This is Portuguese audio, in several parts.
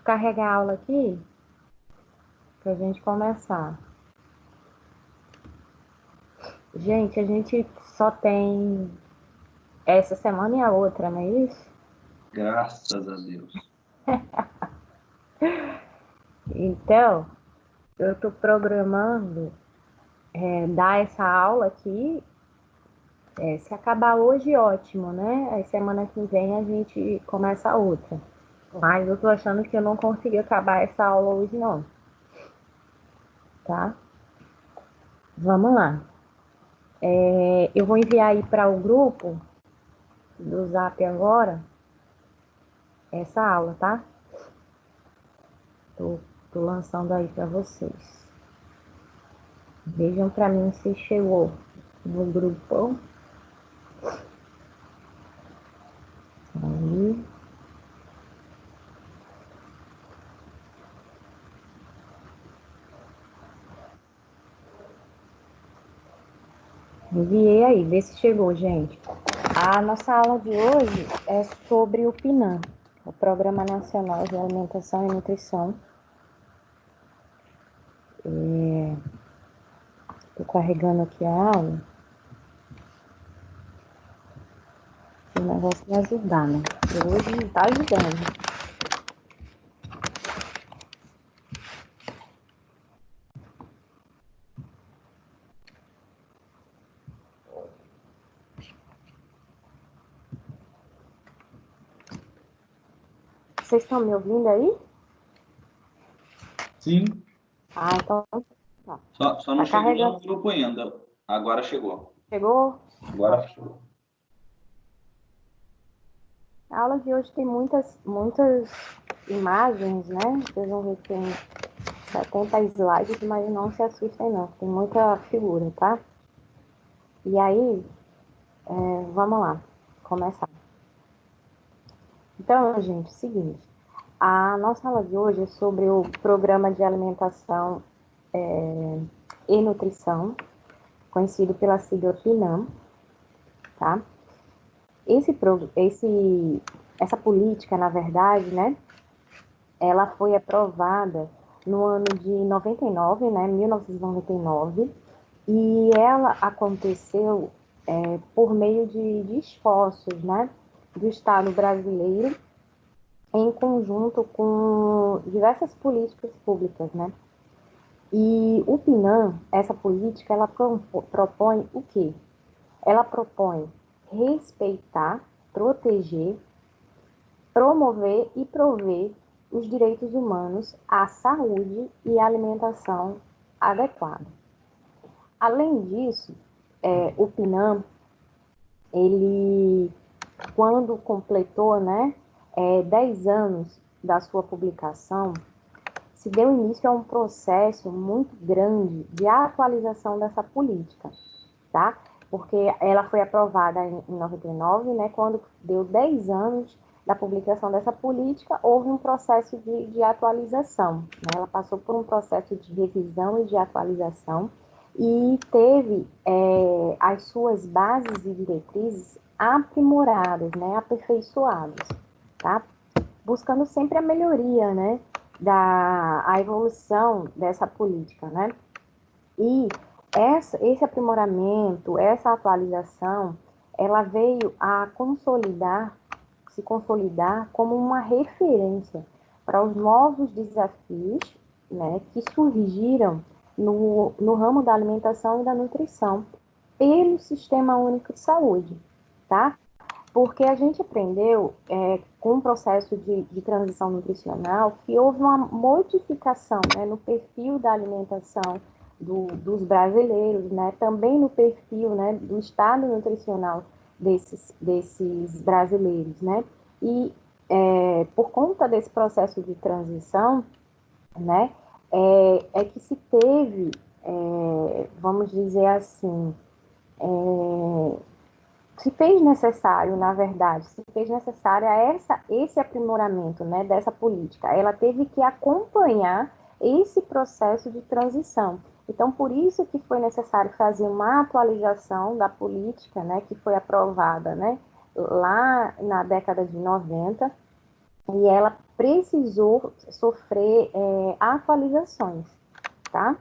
eu carregar a aula aqui para a gente começar. Gente, a gente só tem essa semana e a outra, não é isso? Graças a Deus. Então, eu estou programando dar essa aula aqui. Se acabar hoje, ótimo, né? Aí semana que vem a gente começa a outra. Mas eu tô achando que eu não consegui acabar essa aula hoje, não. Tá? Vamos lá. Eu vou enviar aí para o grupo do Zap agora essa aula, tá? Tô lançando aí para vocês. Vejam para mim se chegou no grupo. Aí. Enviei aí, vê se chegou, gente. A nossa aula de hoje é sobre o PNAM, o Programa Nacional de Alimentação e Nutrição. Estou carregando aqui a aula. O negócio vai ajudar, né? E hoje está ajudando. Vocês estão me ouvindo aí? Sim. Ah, então tá. Só não Tá chegou carregando. no grupo ainda. Agora chegou. Chegou? Agora chegou. A aula de hoje tem muitas imagens, né? Vocês vão ver que tem 70 slides, mas não se assustem não. Tem muita figura, tá? E aí, vamos lá, começar. Então, gente, é o seguinte, a nossa aula de hoje é sobre o Programa de Alimentação e Nutrição, conhecido pela sigla PNAM, tá? Essa política, na verdade, né, ela foi aprovada no ano de 99, né, 1999, e ela aconteceu por meio de esforços, né, do Estado brasileiro em conjunto com diversas políticas públicas, né? E o PNAM, essa política, ela propõe o quê? Ela propõe respeitar, proteger, promover e prover os direitos humanos à saúde e alimentação adequada. Além disso, o PNAM, ele, quando completou, né, 10 anos da sua publicação, se deu início a um processo muito grande de atualização dessa política, tá? Porque ela foi aprovada em 99, né? Quando deu 10 anos da publicação dessa política, houve um processo de atualização, né? Ela passou por um processo de revisão e de atualização e teve as suas bases e diretrizes aprimoradas, né? Aperfeiçoadas, tá? Buscando sempre a melhoria, né? A evolução dessa política, né? E esse aprimoramento, essa atualização, ela veio a se consolidar como uma referência para os novos desafios, né, que surgiram no ramo da alimentação e da nutrição pelo Sistema Único de Saúde, tá? Porque a gente aprendeu com o processo de transição nutricional que houve uma modificação, né, no perfil da alimentação dos brasileiros, né, também no perfil, né, do estado nutricional desses brasileiros, né, e por conta desse processo de transição, né, que se teve, vamos dizer assim, se fez necessário, na verdade, se fez necessária esse aprimoramento, né, dessa política. Ela teve que acompanhar esse processo de transição. Então, por isso que foi necessário fazer uma atualização da política, né, que foi aprovada, né, lá na década de 90, e ela precisou sofrer atualizações, tá?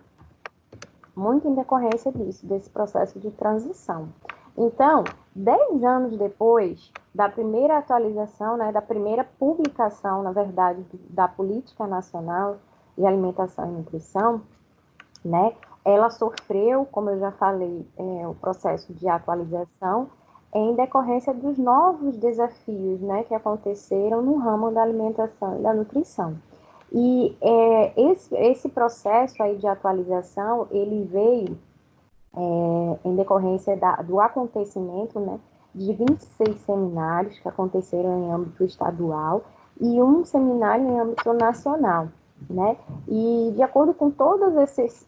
Muito em decorrência disso, desse processo de transição. Então, 10 anos depois da primeira atualização, né, da primeira publicação, na verdade, da Política Nacional de Alimentação e Nutrição, né, ela sofreu, como eu já falei, o processo de atualização em decorrência dos novos desafios, né, que aconteceram no ramo da alimentação e da nutrição. E esse processo aí de atualização, ele veio em decorrência do acontecimento, né, de 26 seminários que aconteceram em âmbito estadual e um seminário em âmbito nacional, né? E de acordo com todos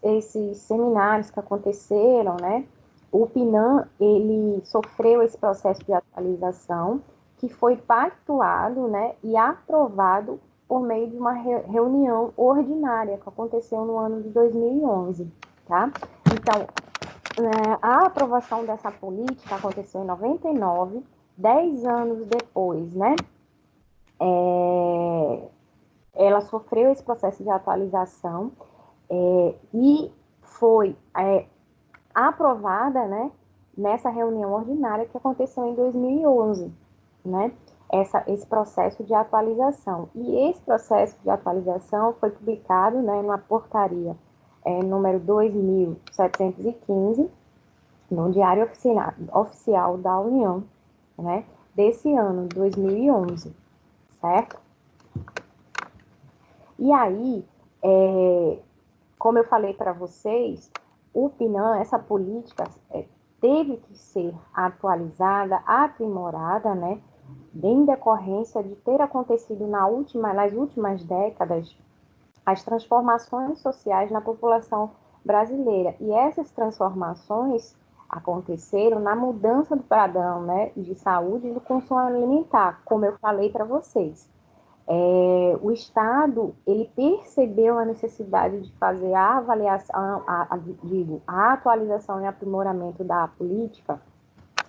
esses seminários que aconteceram, né, o PNAM, ele sofreu esse processo de atualização que foi pactuado, né, e aprovado por meio de uma reunião ordinária que aconteceu no ano de 2011, tá? Então, a aprovação dessa política aconteceu em 99, 10 anos depois, né? Ela sofreu esse processo de atualização e foi aprovada, né, nessa reunião ordinária que aconteceu em 2011, né? Esse processo de atualização. E esse processo de atualização foi publicado, né, numa portaria número 2715, no Diário Oficial da União, né, desse ano, 2011, certo? E aí, como eu falei para vocês, o PNAM, essa política, teve que ser atualizada, aprimorada, né, em decorrência de ter acontecido nas últimas décadas as transformações sociais na população brasileira. E essas transformações aconteceram na mudança do padrão, né, de saúde e do consumo alimentar, como eu falei para vocês. O Estado, ele percebeu a necessidade de fazer a avaliação, a atualização e aprimoramento da política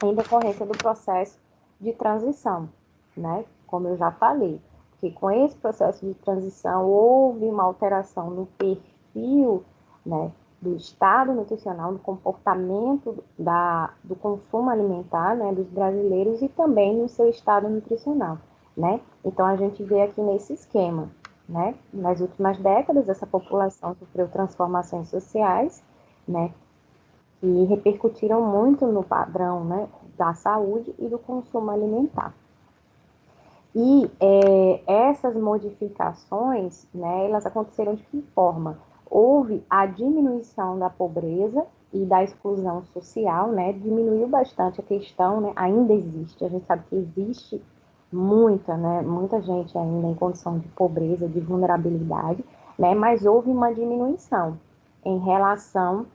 em decorrência do processo de transição, né? Como eu já falei, porque com esse processo de transição houve uma alteração no perfil, né, do estado nutricional, do comportamento do consumo alimentar, né, dos brasileiros e também no seu estado nutricional, né? Então a gente vê aqui nesse esquema, né? Nas últimas décadas essa população sofreu transformações sociais, né, que repercutiram muito no padrão, né, da saúde e do consumo alimentar. E essas modificações, né, elas aconteceram de que forma? Houve a diminuição da pobreza e da exclusão social, né, diminuiu bastante a questão, né, ainda existe, a gente sabe que existe muita gente ainda em condição de pobreza, de vulnerabilidade, né, mas houve uma diminuição em relação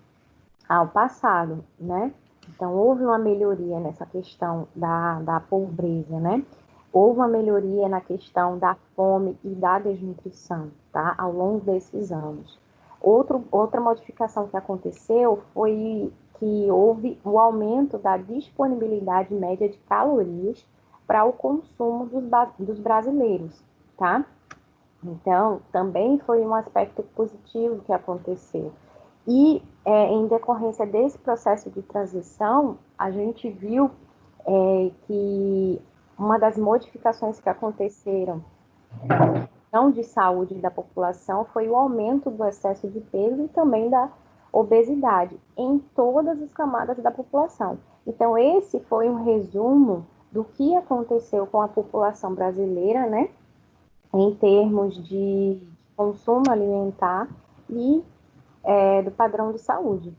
ao passado, né? Então, houve uma melhoria nessa questão da pobreza, né? Houve uma melhoria na questão da fome e da desnutrição, tá? Ao longo desses anos. Outra modificação que aconteceu foi que houve o aumento da disponibilidade média de calorias para o consumo dos brasileiros, tá? Então, também foi um aspecto positivo que aconteceu. E, em decorrência desse processo de transição, a gente viu que uma das modificações que aconteceram não de saúde da população foi o aumento do excesso de peso e também da obesidade em todas as camadas da população. Então, esse foi um resumo do que aconteceu com a população brasileira, né, em termos de consumo alimentar e do padrão de saúde,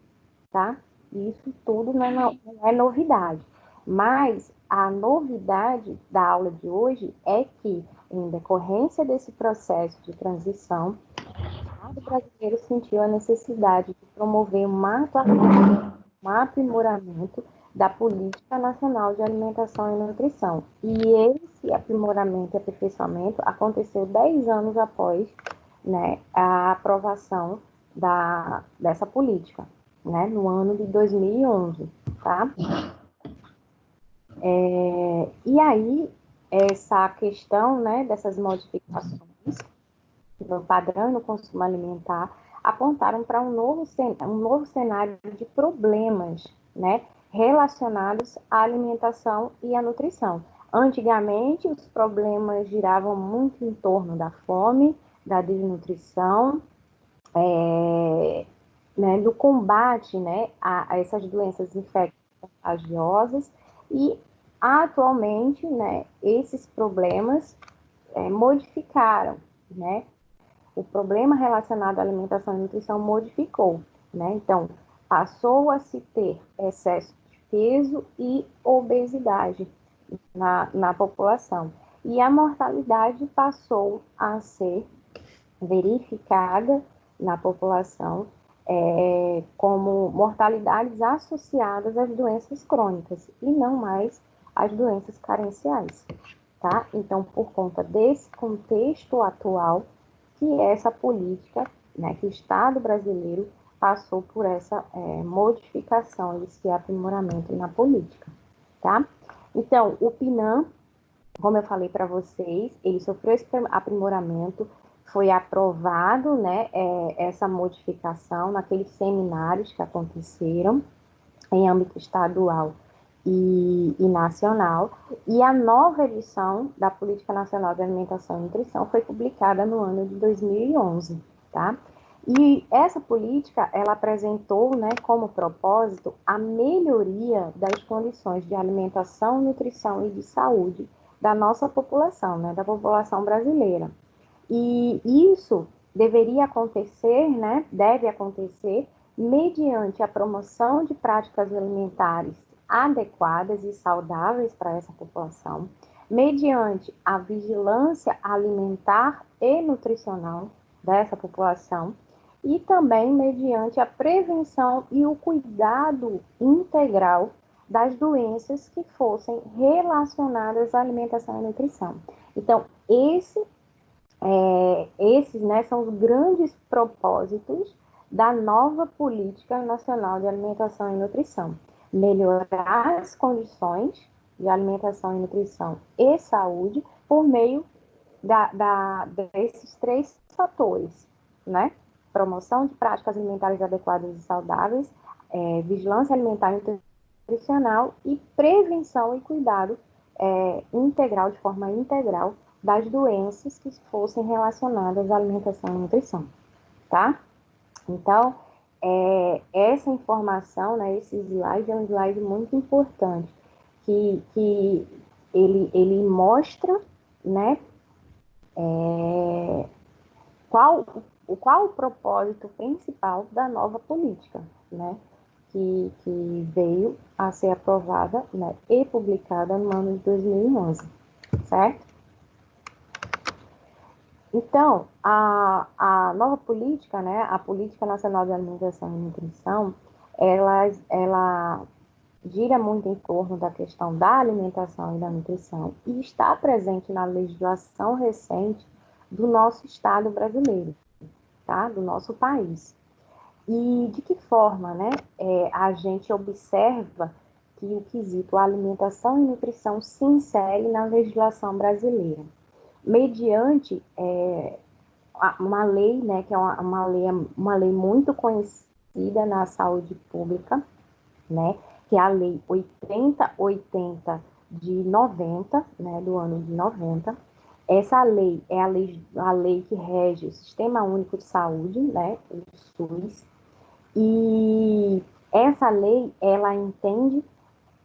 tá? Isso tudo não é novidade. Mas a novidade da aula de hoje é que, em decorrência desse processo de transição, o Estado brasileiro sentiu a necessidade de promover uma atualização, um aprimoramento da Política Nacional de Alimentação e Nutrição. E esse aprimoramento e aperfeiçoamento aconteceu 10 anos após, né, a aprovação dessa política, né, no ano de 2011, tá? E aí, essa questão, né, dessas modificações no padrão e no consumo alimentar apontaram para um novo cenário de problemas, né, relacionados à alimentação e à nutrição. Antigamente, os problemas giravam muito em torno da fome, da desnutrição, né, do combate, né, a essas doenças infecto-contagiosas, e atualmente, né, esses problemas modificaram, né, o problema relacionado à alimentação e nutrição modificou, né, então passou a se ter excesso de peso e obesidade na população, e a mortalidade passou a ser verificada na população como mortalidades associadas às doenças crônicas e não mais às doenças carenciais, tá? Então, por conta desse contexto atual, que essa política, né, que o Estado brasileiro passou por essa modificação, esse aprimoramento na política, tá? Então, o PNAM, como eu falei para vocês, ele sofreu esse aprimoramento, foi aprovado, né, essa modificação naqueles seminários que aconteceram em âmbito estadual e nacional, e a nova edição da Política Nacional de Alimentação e Nutrição foi publicada no ano de 2011, tá? E essa política, ela apresentou, né, como propósito a melhoria das condições de alimentação, nutrição e de saúde da nossa população, né, da população brasileira. E isso deveria acontecer, né, deve acontecer, mediante a promoção de práticas alimentares adequadas e saudáveis para essa população, mediante a vigilância alimentar e nutricional dessa população, e também mediante a prevenção e o cuidado integral das doenças que fossem relacionadas à alimentação e nutrição. Então, esses, né, são os grandes propósitos da nova Política Nacional de Alimentação e Nutrição. Melhorar as condições de alimentação e nutrição e saúde por meio desses três fatores, né? Promoção de práticas alimentares adequadas e saudáveis, vigilância alimentar e nutricional e prevenção e cuidado integral, de forma integral, das doenças que fossem relacionadas à alimentação e nutrição, tá? Então, essa informação, né, esse slide é um slide muito importante, que ele mostra, né, qual o propósito principal da nova política, né, que veio a ser aprovada, né, e publicada no ano de 2011, certo? Então, a nova política, né, a Política Nacional de Alimentação e Nutrição, ela gira muito em torno da questão da alimentação e da nutrição e está presente na legislação recente do nosso Estado brasileiro, tá? Do nosso país. E de que forma, né, a gente observa que o quesito alimentação e nutrição se insere na legislação brasileira? Mediante uma lei, né, que é uma lei muito conhecida na saúde pública, né, que é a Lei 8080 de 90, né, do ano de 90. Essa lei é a lei que rege o Sistema Único de Saúde, né, o SUS, e essa lei, ela entende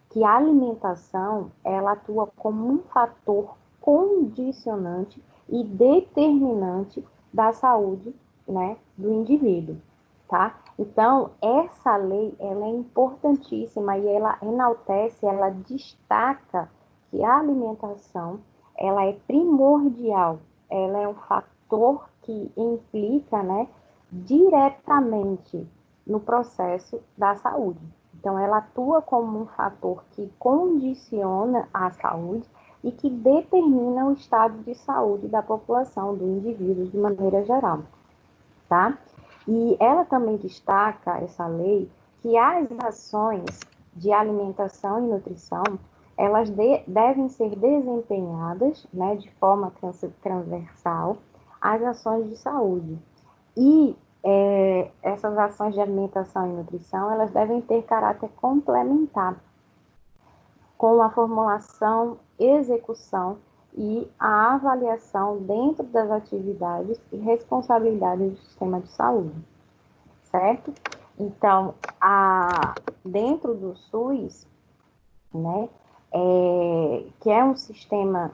que a alimentação, ela atua como um fator condicionante e determinante da saúde, né, do indivíduo, tá? Então, essa lei, ela é importantíssima e ela enaltece, ela destaca que a alimentação, ela é primordial, ela é um fator que implica, né, diretamente no processo da saúde. Então, ela atua como um fator que condiciona a saúde e que determina o estado de saúde da população, do indivíduo, de maneira geral, tá? E ela também destaca, essa lei, que as ações de alimentação e nutrição, elas devem ser desempenhadas, né, de forma transversal às ações de saúde. E essas ações de alimentação e nutrição, elas devem ter caráter complementar, com a formulação, execução e a avaliação dentro das atividades e responsabilidades do sistema de saúde, certo? Então, dentro do SUS, né, que é um sistema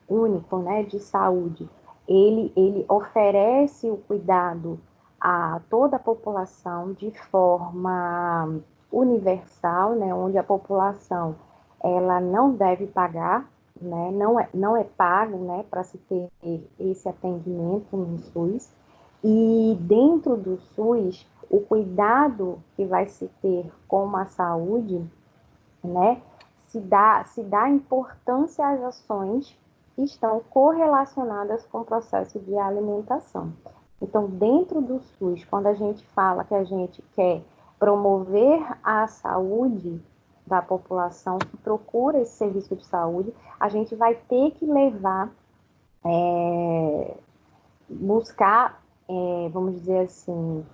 único, né, de saúde, ele oferece o cuidado a toda a população de forma universal, né, onde a população ela não deve pagar, né, não é pago, né, para se ter esse atendimento no SUS. E dentro do SUS, o cuidado que vai se ter com a saúde, né, se dá importância às ações que estão correlacionadas com o processo de alimentação. Então, dentro do SUS, quando a gente fala que a gente quer promover a saúde da população que procura esse serviço de saúde, a gente vai ter que levar, buscar, vamos dizer assim,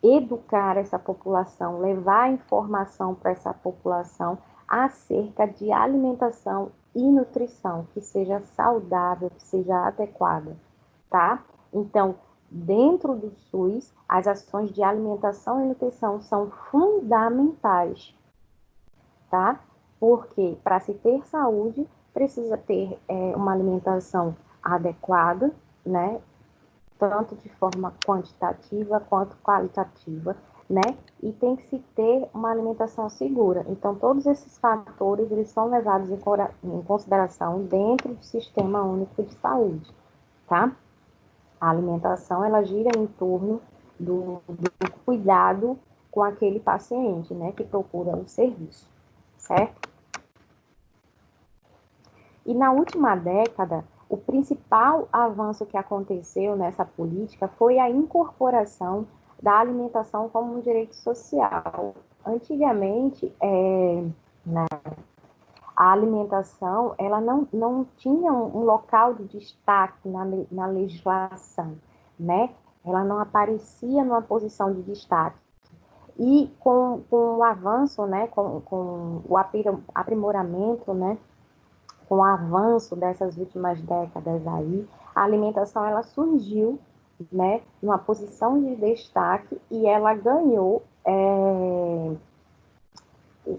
educar essa população, levar informação para essa população acerca de alimentação e nutrição, que seja saudável, que seja adequada, tá? Então, dentro do SUS, as ações de alimentação e nutrição são fundamentais, tá? Porque para se ter saúde, precisa ter uma alimentação adequada, né? Tanto de forma quantitativa quanto qualitativa, né? E tem que se ter uma alimentação segura. Então, todos esses fatores, eles são levados em consideração dentro do Sistema Único de Saúde, tá? A alimentação, ela gira em torno do cuidado com aquele paciente, né? Que procura o serviço, certo? E na última década, o principal avanço que aconteceu nessa política foi a incorporação da alimentação como um direito social. Antigamente, né, a alimentação ela não tinha um local de destaque na legislação, né? Ela não aparecia numa posição de destaque. E com o avanço, né, com o aprimoramento, né, com o avanço dessas últimas décadas aí, a alimentação ela surgiu, né, numa posição de destaque e ela ganhou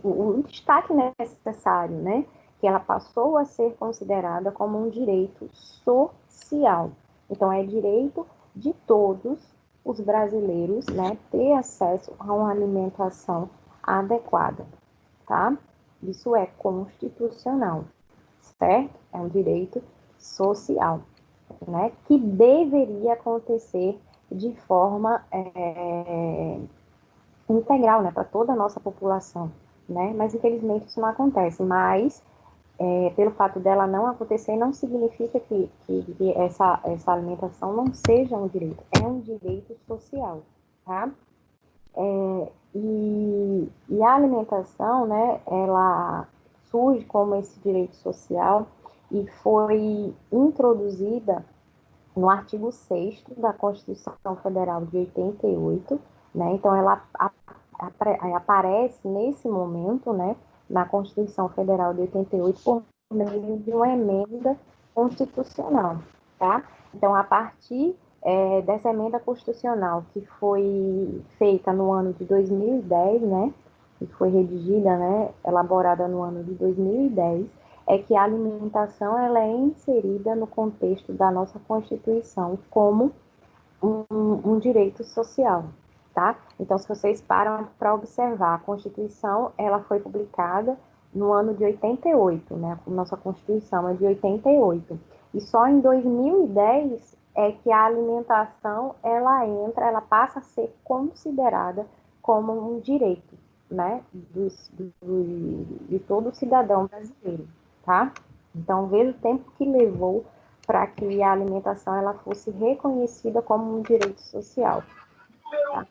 o destaque necessário, né, que ela passou a ser considerada como um direito social. Então, é direito de todos os brasileiros, né, ter acesso a uma alimentação adequada, tá? Isso é constitucional, certo? É um direito social, né? Que deveria acontecer de forma integral, né? Para toda a nossa população, né? Mas infelizmente isso não acontece. Mas pelo fato dela não acontecer, não significa que essa alimentação não seja um direito. É um direito social, tá? E a alimentação, né? Ela surge como esse direito social e foi introduzida no artigo 6º da Constituição Federal de 88, né? Então, ela aparece nesse momento, né, na Constituição Federal de 88 por meio de uma emenda constitucional, tá? Então, a partir dessa emenda constitucional que foi feita no ano de 2010, né, que foi redigida, né, elaborada no ano de 2010, é que a alimentação ela é inserida no contexto da nossa Constituição como um direito social, tá? Então, se vocês param para observar, a Constituição ela foi publicada no ano de 88, né? A nossa Constituição é de 88. E só em 2010 é que a alimentação ela passa a ser considerada como um direito, né? De todo cidadão brasileiro, tá? Então, veja o tempo que levou para que a alimentação ela fosse reconhecida como um direito social. Tá?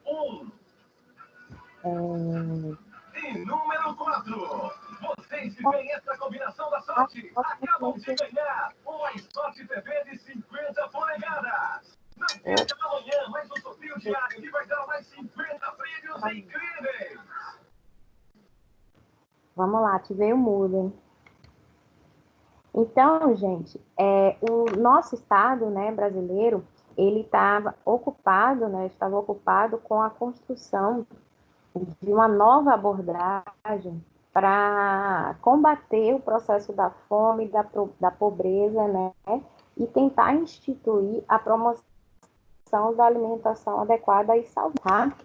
E número 4, você mês que vem, essa combinação da sorte acabam de ganhar uma Sorte TV de 50 polegadas. Não perca amanhã mais um sorteio diário que vai dar mais 50 prêmios incríveis. Vamos lá, ativei o mudo, hein? Então, gente, o nosso estado, né, brasileiro, ele estava ocupado com a construção de uma nova abordagem para combater o processo da fome, da pobreza, né, e tentar instituir a promoção da alimentação adequada e saudável.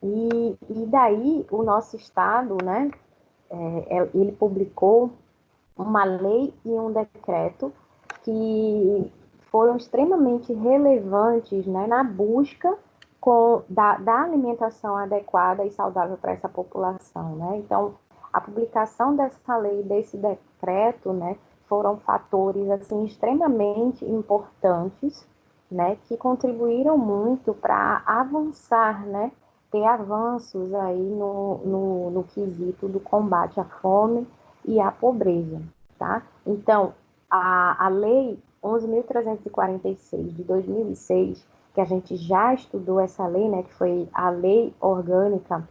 E daí o nosso estado, né, ele publicou uma lei e um decreto que foram extremamente relevantes, né, na busca da alimentação adequada e saudável para essa população, né? Então, a publicação dessa lei, desse decreto, né, foram fatores assim extremamente importantes, né, que contribuíram muito para avançar, né, ter avanços aí no quesito do combate à fome e à pobreza, tá? Então, a lei 11.346 de 2006, que a gente já estudou essa lei, né, que foi a Lei Orgânica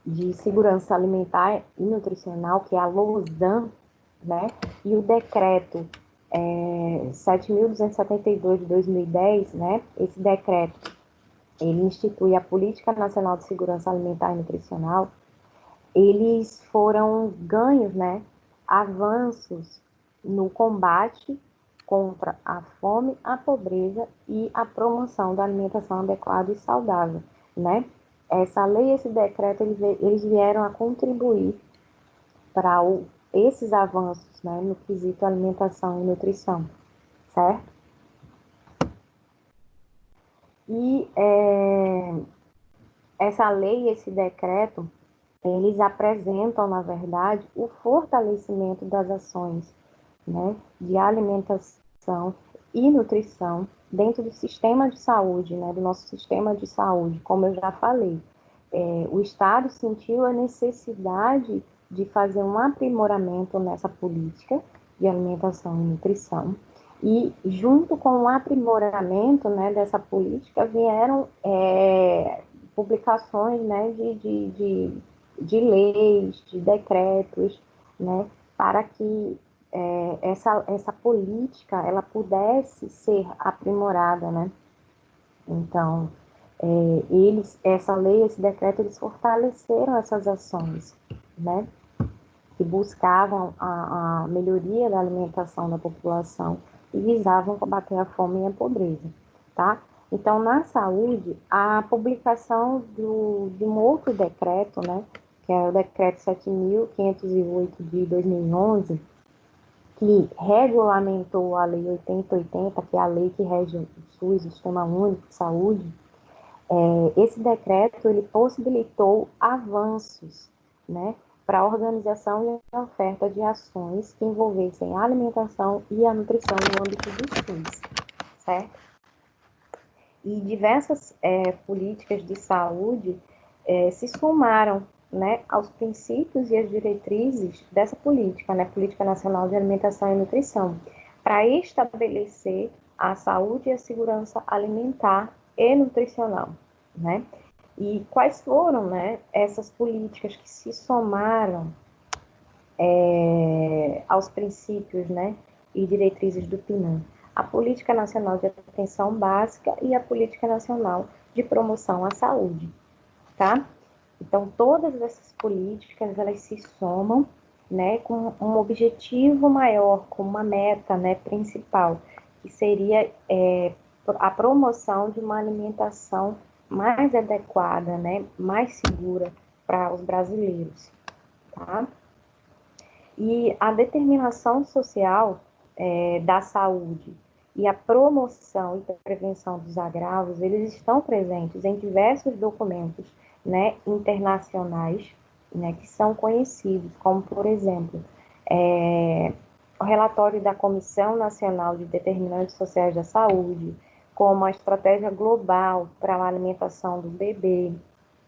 de Segurança Alimentar e Nutricional, que é a LOSAN, né, e o decreto 7.272 de 2010, né, esse decreto, ele institui a Política Nacional de Segurança Alimentar e Nutricional. Eles foram ganhos, né, avanços no combate contra a fome, a pobreza e a promoção da alimentação adequada e saudável, né? Essa lei, esse decreto, eles vieram a contribuir para esses avanços, né, no quesito alimentação e nutrição, certo? E essa lei, esse decreto, eles apresentam, na verdade, o fortalecimento das ações, né, de alimentação e nutrição dentro do sistema de saúde, né, do nosso sistema de saúde, como eu já falei. O Estado sentiu a necessidade de fazer um aprimoramento nessa política de alimentação e nutrição, e junto com o aprimoramento, né, dessa política vieram publicações, né, de leis, de decretos, né, para que essa política ela pudesse ser aprimorada, né? Então, essa lei, esse decreto, eles fortaleceram essas ações, né, que buscavam a melhoria da alimentação da população e visavam combater a fome e a pobreza, tá? Então, na saúde, a publicação de um outro decreto, né, que é o decreto 7.508 de 2011, que regulamentou a Lei 8080, que é a lei que rege o SUS, o Sistema Único de Saúde. Esse decreto, ele possibilitou avanços, né, para a organização e a oferta de ações que envolvessem a alimentação e a nutrição no âmbito do SUS, certo? E diversas políticas de saúde se somaram, né, aos princípios e às diretrizes dessa política, né, Política Nacional de Alimentação e Nutrição, para estabelecer a saúde e a segurança alimentar e nutricional, né? E quais foram, né, essas políticas que se somaram aos princípios, né, e diretrizes do PNAE? A Política Nacional de Atenção Básica e a Política Nacional de Promoção à Saúde, tá? Então, todas essas políticas, elas se somam, né, com um objetivo maior, com uma meta, né, principal, que seria a promoção de uma alimentação mais adequada, né, mais segura para os brasileiros, tá? E a determinação social da saúde e a promoção e prevenção dos agravos, eles estão presentes em diversos documentos, né, internacionais, né, que são conhecidos, como, por exemplo, o relatório da Comissão Nacional de Determinantes Sociais da Saúde, como a Estratégia Global para a Alimentação do Bebê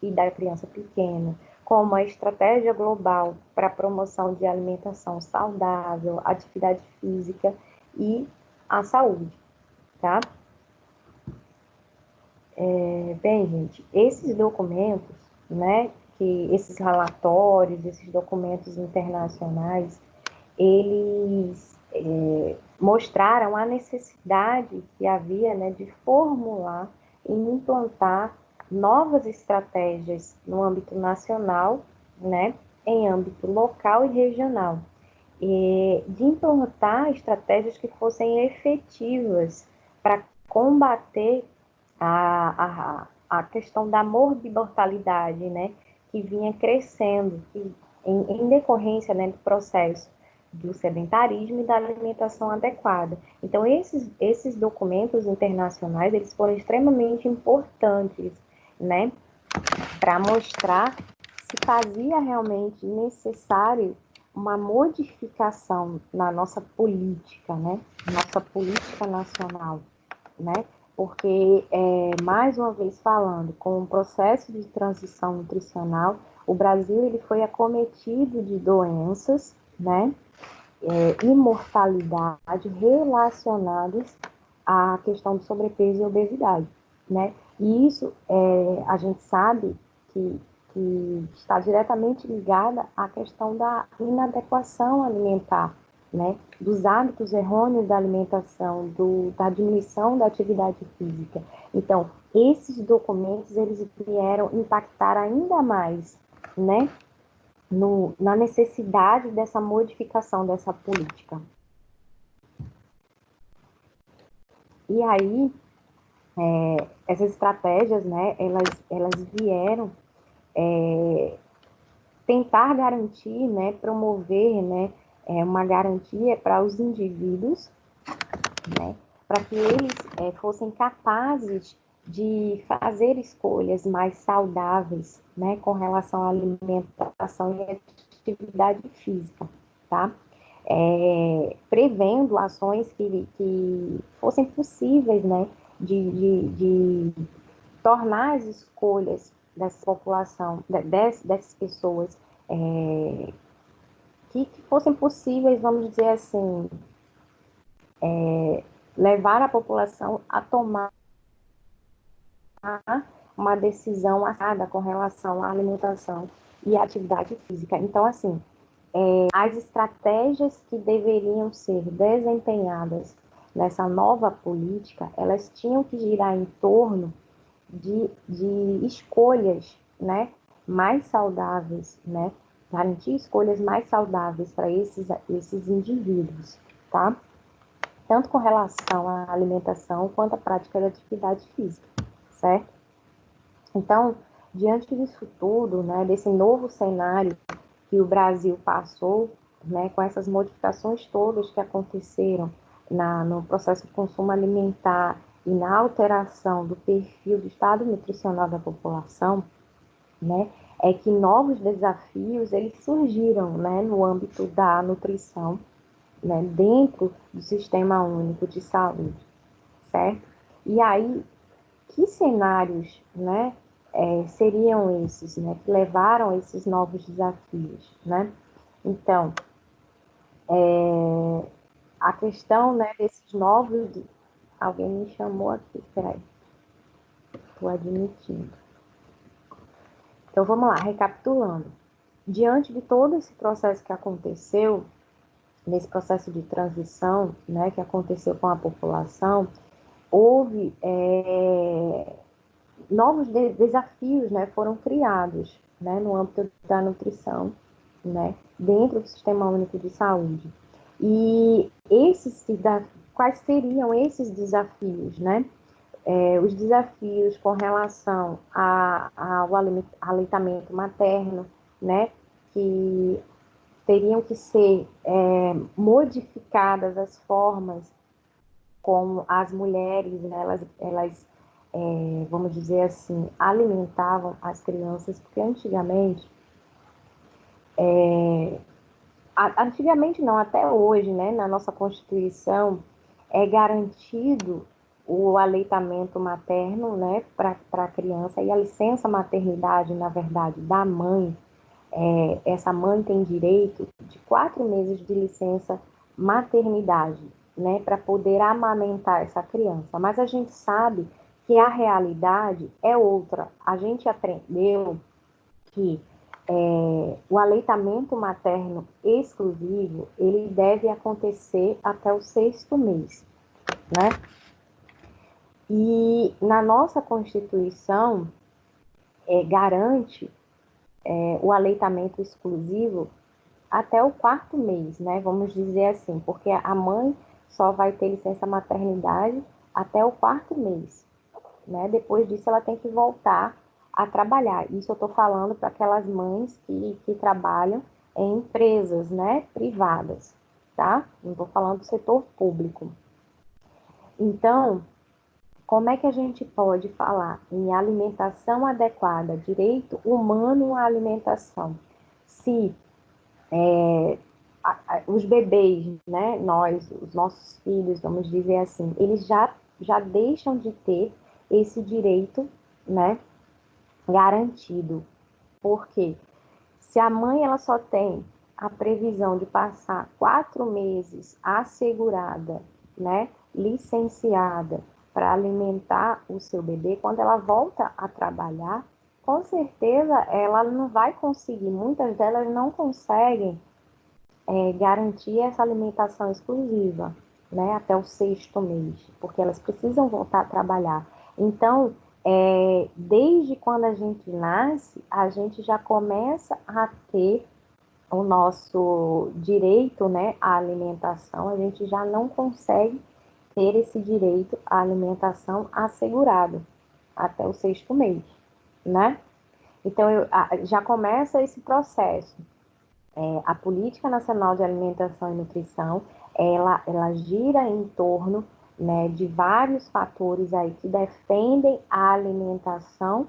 e da Criança Pequena, como a Estratégia Global para a Promoção de Alimentação Saudável, Atividade Física e a Saúde, tá? Bem, gente, esses documentos, né, esses relatórios, esses documentos internacionais, eles mostraram a necessidade que havia, né, de formular e implantar novas estratégias no âmbito nacional, né, em âmbito local e regional, de implantar estratégias que fossem efetivas para combater a questão da mortalidade, né, que vinha crescendo em decorrência, né, do processo do sedentarismo e da alimentação adequada. Então, esses documentos internacionais, eles foram extremamente importantes, né, para mostrar se fazia realmente necessário uma modificação na nossa política, né, nossa política nacional, né, porque, mais uma vez falando, com o processo de transição nutricional, o Brasil ele foi acometido de doenças, né, e mortalidade relacionadas à questão do sobrepeso e obesidade, né? E isso, a gente sabe que está diretamente ligada à questão da inadequação alimentar, né? Dos hábitos errôneos da alimentação, da diminuição da atividade física. Então, esses documentos, eles vieram impactar ainda mais, né? Na necessidade dessa modificação dessa política. E aí, essas estratégias, né, elas vieram tentar garantir, né, promover, né, uma garantia para os indivíduos, né, para que eles fossem capazes de fazer escolhas mais saudáveis, né, com relação à alimentação e atividade física, tá? Prevendo ações que fossem possíveis, né, de tornar as escolhas dessa população, dessas pessoas, que fossem possíveis, vamos dizer assim, levar a população a tomar uma decisão acertada com relação à alimentação e à atividade física. Então, assim, as estratégias que deveriam ser desempenhadas nessa nova política, elas tinham que girar em torno de escolhas, né, mais saudáveis, né, garantir escolhas mais saudáveis para esses indivíduos, tá? Tanto com relação à alimentação quanto à prática de atividade física, certo? Então, diante disso tudo, né, desse novo cenário que o Brasil passou, né, com essas modificações todas que aconteceram no processo de consumo alimentar e na alteração do perfil do estado nutricional da população, né, é que novos desafios eles surgiram, né, no âmbito da nutrição, né, dentro do Sistema Único de Saúde, certo? E aí, que cenários, né, seriam esses, né, que levaram a esses novos desafios, né? Então, a questão, né, desses novos... Alguém me chamou aqui, peraí. Estou admitindo. Então, vamos lá, recapitulando. Diante de todo esse processo que aconteceu, nesse processo de transição, né, que aconteceu com a população, houve novos desafios, né, foram criados, né, no âmbito da nutrição, né, dentro do Sistema Único de Saúde. E quais seriam esses desafios, né? Os desafios com relação ao aleitamento materno, né, que teriam que ser modificadas as formas como as mulheres, né, elas vamos dizer assim, alimentavam as crianças, porque antigamente não, até hoje, né, na nossa Constituição, é garantido o aleitamento materno, né, para a criança, e a licença maternidade, na verdade, da mãe, essa mãe tem direito de 4 meses de licença maternidade, né, para poder amamentar essa criança. Mas a gente sabe que a realidade é outra. A gente aprendeu que o aleitamento materno exclusivo, ele deve acontecer até o 6º mês, né? E na nossa Constituição, garante o aleitamento exclusivo até o 4º mês, né? Vamos dizer assim, porque a mãe só vai ter licença maternidade até o 4º mês, né? Depois disso, ela tem que voltar a trabalhar. Isso eu estou falando para aquelas mães que trabalham em empresas, né, privadas, tá? Não estou falando do setor público. Então, como é que a gente pode falar em alimentação adequada, direito humano à alimentação, se os bebês, né, os nossos filhos, vamos dizer assim, eles já deixam de ter esse direito, né, garantido. Porque se a mãe ela só tem a previsão de passar 4 meses assegurada, né, licenciada para alimentar o seu bebê, quando ela volta a trabalhar, com certeza ela não vai conseguir, muitas delas não conseguem garantir essa alimentação exclusiva, né, até o 6º mês, porque elas precisam voltar a trabalhar. Então, desde quando a gente nasce, a gente já começa a ter o nosso direito, né, à alimentação, a gente já não consegue ter esse direito à alimentação assegurado até o 6º mês, né? Então, já começa esse processo. A Política Nacional de Alimentação e Nutrição, ela gira em torno, né, de vários fatores aí que defendem a alimentação,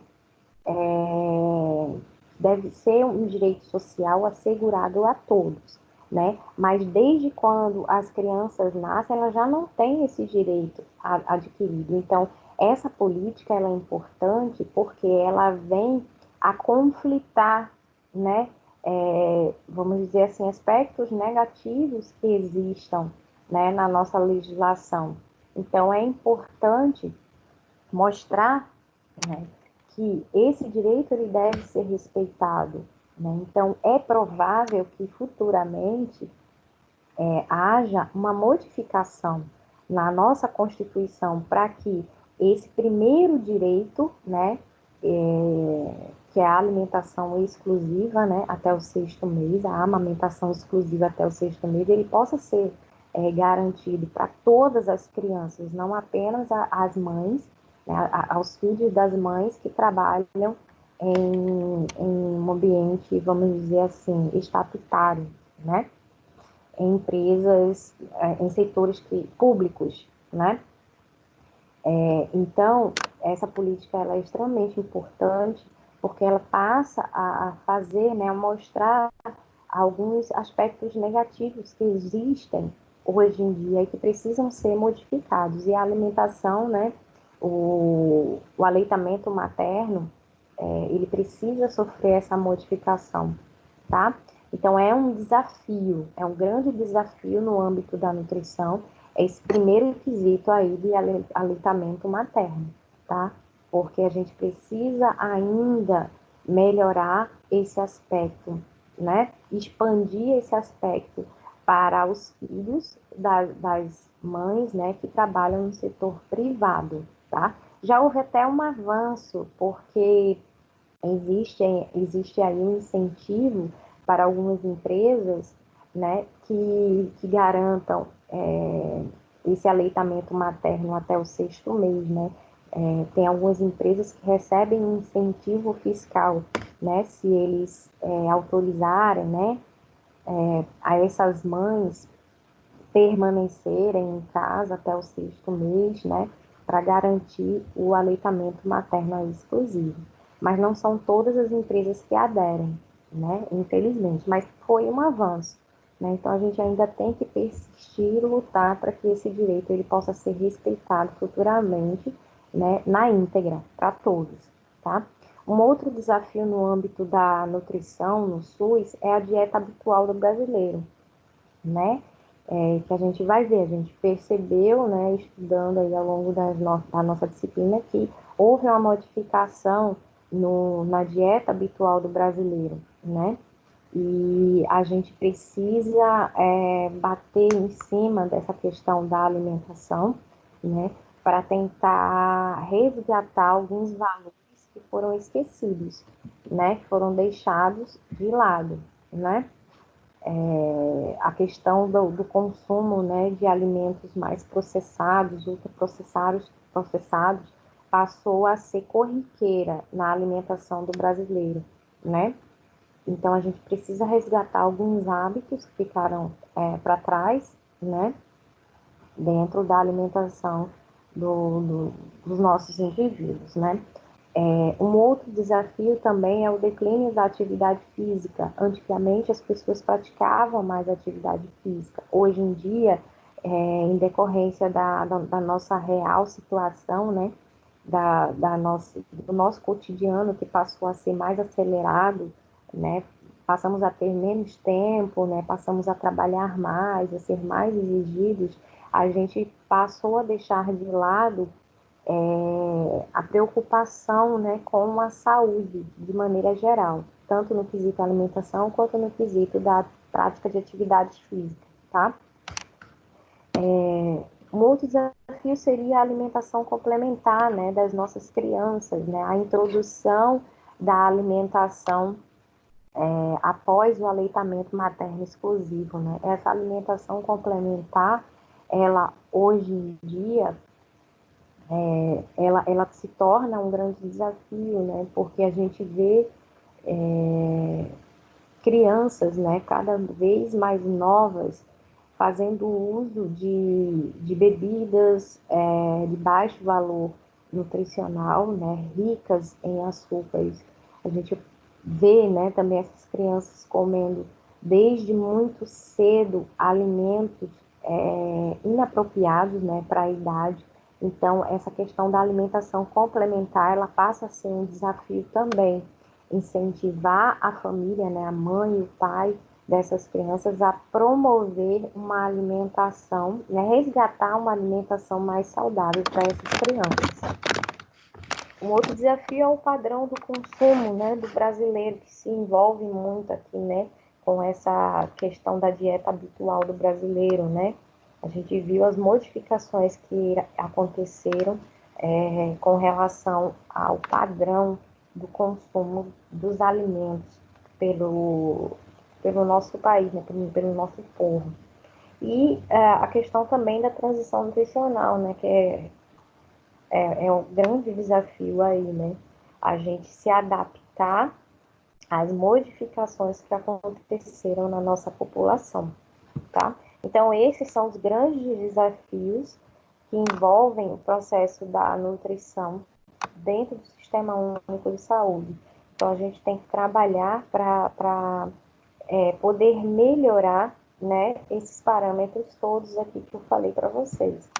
deve ser um direito social assegurado a todos, né? Mas desde quando as crianças nascem, elas já não têm esse direito adquirido. Então, essa política ela é importante porque ela vem a conflitar, né? Vamos dizer assim, aspectos negativos que existam, né, na nossa legislação. Então, é importante mostrar, né, que esse direito ele deve ser respeitado, né? Então, é provável que futuramente haja uma modificação na nossa Constituição para que esse primeiro direito, né, que é a alimentação exclusiva, né, até o 6º mês, a amamentação exclusiva até o 6º mês, ele possa ser garantido para todas as crianças, não apenas as mães, né, aos filhos das mães que trabalham em um ambiente, vamos dizer assim, estatutário, né, em empresas, em setores públicos, né. Então, essa política ela é extremamente importante, porque ela passa a fazer, né, a mostrar alguns aspectos negativos que existem hoje em dia e que precisam ser modificados. E a alimentação, né, o aleitamento materno, ele precisa sofrer essa modificação, tá? Então, é um desafio, é um grande desafio no âmbito da nutrição, esse primeiro quesito aí de aleitamento materno, tá? Porque a gente precisa ainda melhorar esse aspecto, né? Expandir esse aspecto para os filhos das mães, né, que trabalham no setor privado, tá? Já houve até um avanço, porque existe aí um incentivo para algumas empresas, né, que garantam esse aleitamento materno até o 6º mês, né? Tem algumas empresas que recebem um incentivo fiscal, né, se eles autorizarem, né, a essas mães permanecerem em casa até o 6º mês, né, para garantir o aleitamento materno exclusivo. Mas não são todas as empresas que aderem, né, infelizmente, mas foi um avanço, né, então a gente ainda tem que persistir e lutar para que esse direito ele possa ser respeitado futuramente, né, na íntegra, para todos, tá? Um outro desafio no âmbito da nutrição, no SUS, é a dieta habitual do brasileiro, né? Que a gente vai ver, a gente percebeu, né, estudando aí ao longo da nossa disciplina, que houve uma modificação na dieta habitual do brasileiro, né? E a gente precisa bater em cima dessa questão da alimentação, né, para tentar resgatar alguns valores que foram esquecidos, né, que foram deixados de lado, né? A questão do consumo, né, de alimentos mais processados, processados, passou a ser corriqueira na alimentação do brasileiro, né? Então, a gente precisa resgatar alguns hábitos que ficaram para trás, né, dentro da alimentação dos nossos indivíduos, né? Um outro desafio também é o declínio da atividade física. Antigamente, as pessoas praticavam mais atividade física. Hoje em dia, em decorrência da nossa real situação, né, do nosso cotidiano, que passou a ser mais acelerado, né, passamos a ter menos tempo, né, passamos a trabalhar mais, a ser mais exigidos, a gente passou a deixar de lado a preocupação, né, com a saúde de maneira geral, tanto no quesito alimentação quanto no quesito da prática de atividades físicas, tá? Um outro desafio seria a alimentação complementar, né, das nossas crianças, né, a introdução da alimentação após o aleitamento materno exclusivo, né? Essa alimentação complementar, ela hoje em dia ela se torna um grande desafio, né? Porque a gente vê crianças, né, cada vez mais novas fazendo uso de bebidas de baixo valor nutricional, né, ricas em açúcares. A gente vê, né, também essas crianças comendo desde muito cedo alimentos inapropriados, né, para a idade. Então, essa questão da alimentação complementar, ela passa a ser um desafio também. Incentivar a família, né, a mãe e o pai dessas crianças a promover uma alimentação, né, resgatar uma alimentação mais saudável para essas crianças. Um outro desafio é o padrão do consumo, né, do brasileiro, que se envolve muito aqui, né, com essa questão da dieta habitual do brasileiro, né? A gente viu as modificações que aconteceram com relação ao padrão do consumo dos alimentos pelo nosso país, né, pelo nosso povo. E a questão também da transição nutricional, né, que é um grande desafio aí, né, a gente se adaptar às modificações que aconteceram na nossa população, tá? Então, esses são os grandes desafios que envolvem o processo da nutrição dentro do Sistema Único de Saúde. Então, a gente tem que trabalhar para poder melhorar, né, esses parâmetros todos aqui que eu falei para vocês,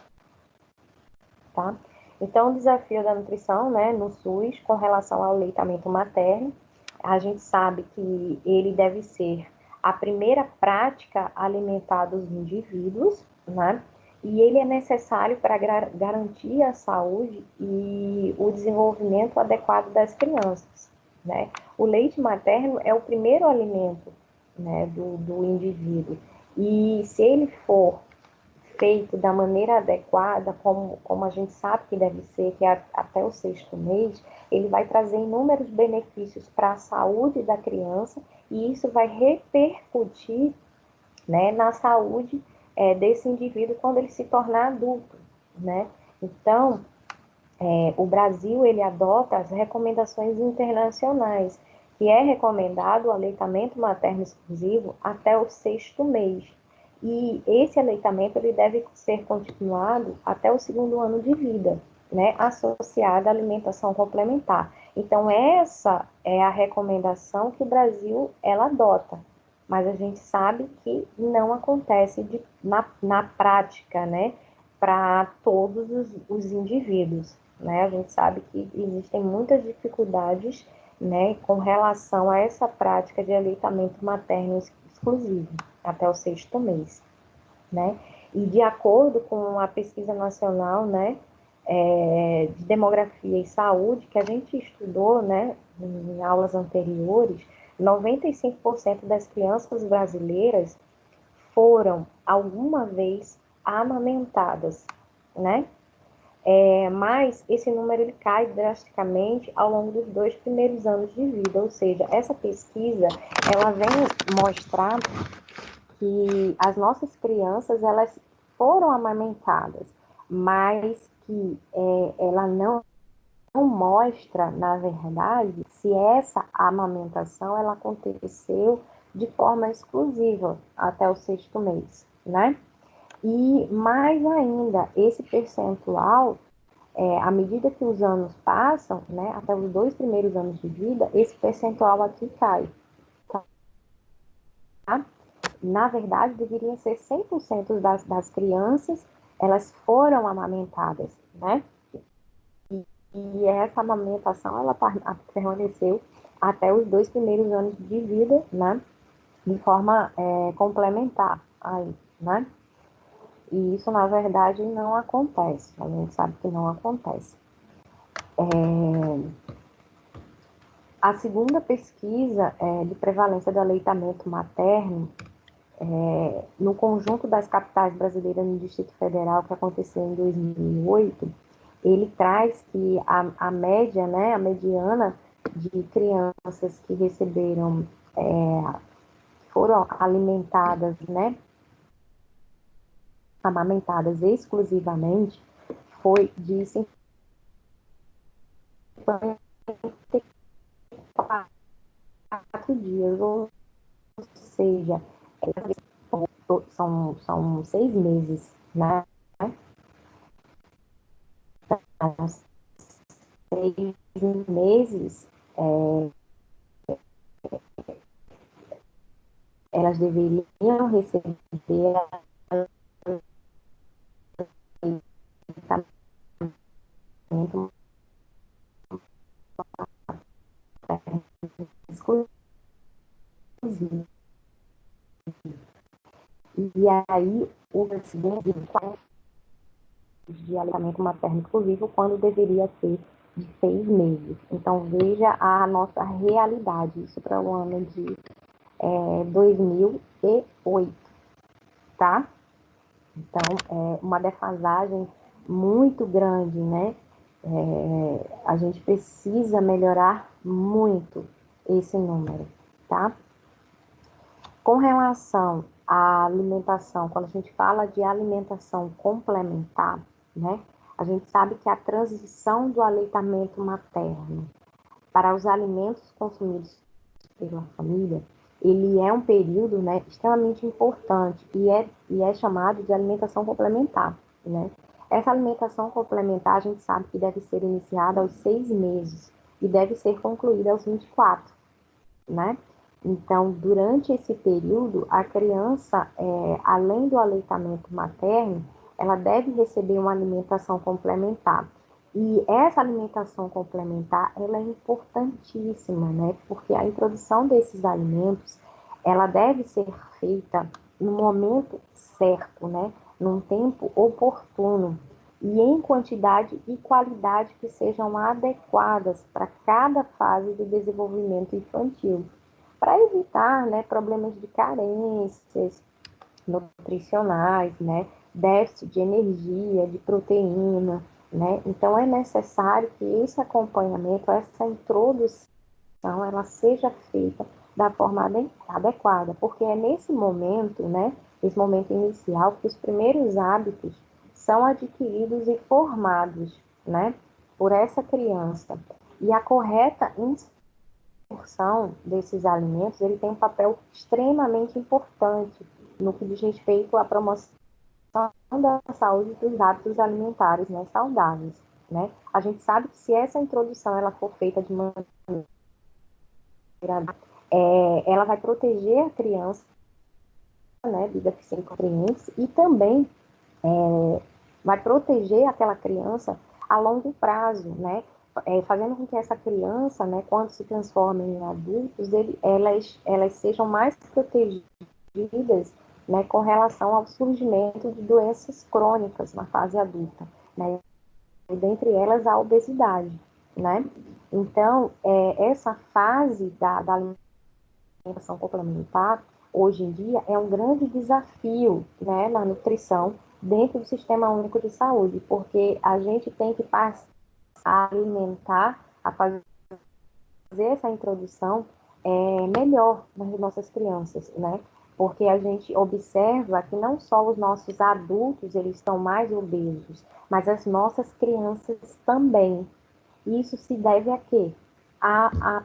tá? Então, o desafio da nutrição, né, no SUS, com relação ao aleitamento materno, a gente sabe que ele deve ser a primeira prática alimentar dos indivíduos, né? E ele é necessário para garantir a saúde e o desenvolvimento adequado das crianças, né? O leite materno é o primeiro alimento, né, do indivíduo. E se ele for feito da maneira adequada, como a gente sabe que deve ser, que é até o 6º mês, ele vai trazer inúmeros benefícios para a saúde da criança e isso vai repercutir, né, na saúde desse indivíduo quando ele se tornar adulto, né? Então, o Brasil, ele adota as recomendações internacionais, que é recomendado o aleitamento materno exclusivo até o 6º mês. E esse aleitamento ele deve ser continuado até o 2º ano de vida, né, associado à alimentação complementar. Então, essa é a recomendação que o Brasil ela adota, mas a gente sabe que não acontece na prática, né, para todos os indivíduos. né? A gente sabe que existem muitas dificuldades, né, com relação a essa prática de aleitamento materno exclusivo, até o 6º mês, né? E de acordo com a pesquisa nacional, né, de demografia e saúde, que a gente estudou, né, em aulas anteriores, 95% das crianças brasileiras foram alguma vez amamentadas, né? Mas esse número ele cai drasticamente ao longo dos 2 primeiros anos de vida, ou seja, essa pesquisa ela vem mostrar que as nossas crianças elas foram amamentadas, mas que ela não mostra, na verdade, se essa amamentação ela aconteceu de forma exclusiva até o 6º mês, né? E mais ainda, esse percentual, à medida que os anos passam, né, até os 2 primeiros anos de vida, esse percentual aqui cai, tá? Na verdade, deveria ser 100% das crianças, elas foram amamentadas, né? E essa amamentação, ela permaneceu até os 2 primeiros anos de vida, né? De forma complementar aí, né? E isso, na verdade, não acontece. A gente sabe que não acontece. A segunda pesquisa de prevalência do aleitamento materno, no conjunto das capitais brasileiras no Distrito Federal, que aconteceu em 2008, ele traz que a média, né, a mediana de crianças que receberam, foram alimentadas, né, amamentadas exclusivamente, foi de 54 dias, ou seja, são 6 meses, né? Então, 6 meses, elas deveriam receber tratamento exclusivo. E aí, o presidente de aleitamento materno exclusivo, quando deveria ser de 6 meses. Então, veja a nossa realidade, isso para o ano de 2008, tá? Então, uma defasagem muito grande, né? A gente precisa melhorar muito esse número, tá? Com relação à alimentação, quando a gente fala de alimentação complementar, né? A gente sabe que a transição do aleitamento materno para os alimentos consumidos pela família, ele é um período, né, extremamente importante e é chamado de alimentação complementar, né? Essa alimentação complementar, a gente sabe que deve ser iniciada aos 6 meses e deve ser concluída aos 24, né? Então, durante esse período, a criança, além do aleitamento materno, ela deve receber uma alimentação complementar. E essa alimentação complementar, ela é importantíssima, né? Porque a introdução desses alimentos, ela deve ser feita no momento certo, né? Num tempo oportuno e em quantidade e qualidade que sejam adequadas para cada fase do desenvolvimento infantil, para evitar, né, problemas de carências nutricionais, né, déficit de energia, de proteína, né? Então é necessário que esse acompanhamento, essa introdução, ela seja feita da forma adequada, porque é nesse momento, né, esse momento inicial, que os primeiros hábitos são adquiridos e formados, né, por essa criança. E a correta inserção desses alimentos, ele tem um papel extremamente importante no que diz respeito à promoção da saúde dos hábitos alimentares, né, saudáveis, né? A gente sabe que se essa introdução ela for feita de maneira, ela vai proteger a criança, né, de deficientes e também vai proteger aquela criança a longo prazo, né? Fazendo com que essa criança, né, quando se transformem em adultos, elas sejam mais protegidas, né, com relação ao surgimento de doenças crônicas na fase adulta, né? E dentre elas a obesidade, né? Então, essa fase da alimentação complementar, hoje em dia, é um grande desafio, né, na nutrição dentro do Sistema Único de Saúde, porque a gente tem que passar a alimentar, a fazer essa introdução melhor nas nossas crianças, né? Porque a gente observa que não só os nossos adultos eles estão mais obesos, mas as nossas crianças também. Isso se deve a quê? A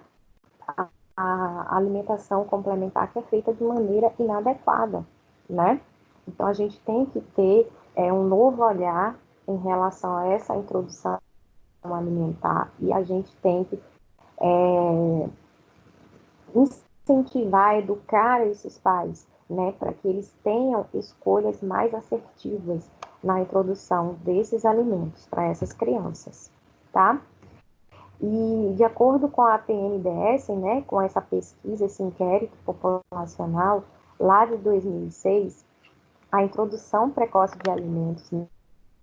alimentação complementar que é feita de maneira inadequada, né? Então, a gente tem que ter um novo olhar em relação a essa introdução alimentar e a gente tem que incentivar, educar esses pais, né, para que eles tenham escolhas mais assertivas na introdução desses alimentos para essas crianças, tá? E de acordo com a PNDS, né, com essa pesquisa, esse inquérito populacional, lá de 2006, a introdução precoce de alimentos,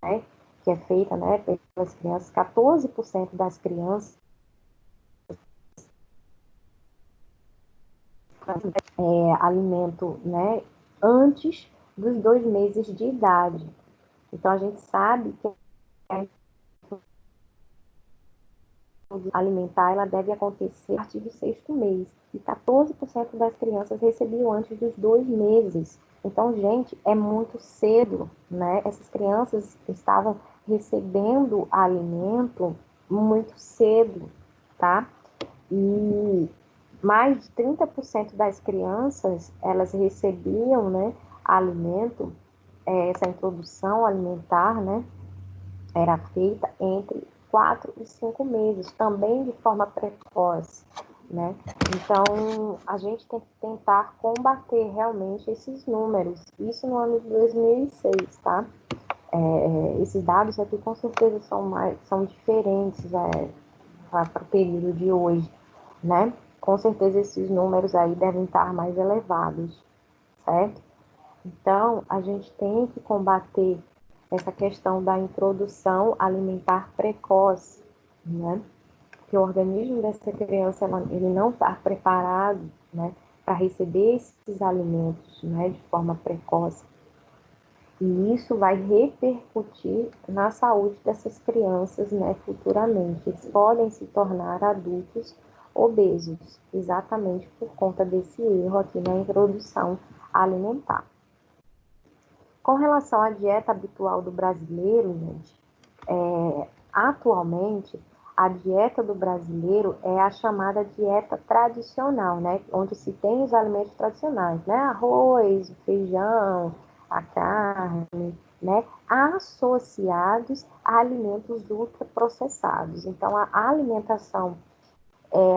né, que é feita, né, pelas crianças, 14% das crianças alimento, né, antes dos 2 meses de idade. Então, a gente sabe que a alimentar ela deve acontecer a partir do 6º mês. E 14% das crianças recebiam antes dos 2 meses. Então, gente, é muito cedo, né? Essas crianças estavam recebendo alimento muito cedo, tá? E mais de 30% das crianças, elas recebiam, né, alimento, essa introdução alimentar, né, era feita entre 4 e 5 meses, também de forma precoce, né? Então, a gente tem que tentar combater realmente esses números, isso no ano de 2006, tá? Esses dados aqui com certeza são diferentes para o período de hoje, né? Com certeza esses números aí devem estar mais elevados, certo? Então, a gente tem que combater essa questão da introdução alimentar precoce, né? Que o organismo dessa criança, ele não está preparado, né, para receber esses alimentos, né, de forma precoce. E isso vai repercutir na saúde dessas crianças, né, futuramente. Eles podem se tornar adultos obesos, exatamente por conta desse erro aqui na introdução alimentar. Com relação à dieta habitual do brasileiro, gente, atualmente, a dieta do brasileiro é a chamada dieta tradicional, né? Onde se tem os alimentos tradicionais, né? Arroz, o feijão, a carne, né? Associados a alimentos ultraprocessados. Então, a alimentação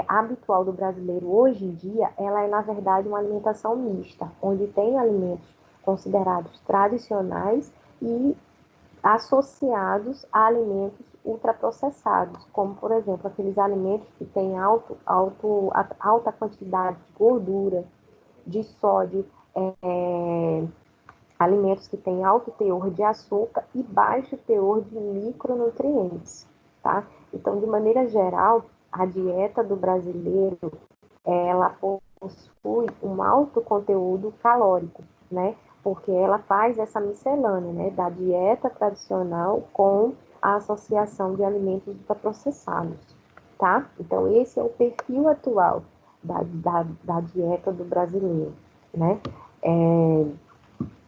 habitual do brasileiro hoje em dia, ela é, na verdade, uma alimentação mista, onde tem alimentos considerados tradicionais e associados a alimentos ultraprocessados, como, por exemplo, aqueles alimentos que têm alta quantidade de gordura, de sódio, alimentos que têm alto teor de açúcar e baixo teor de micronutrientes, tá? Então, de maneira geral, a dieta do brasileiro, ela possui um alto conteúdo calórico, né? Porque ela faz essa miscelânea, né, da dieta tradicional com a associação de alimentos ultraprocessados, tá? Então, esse é o perfil atual da dieta do brasileiro, né?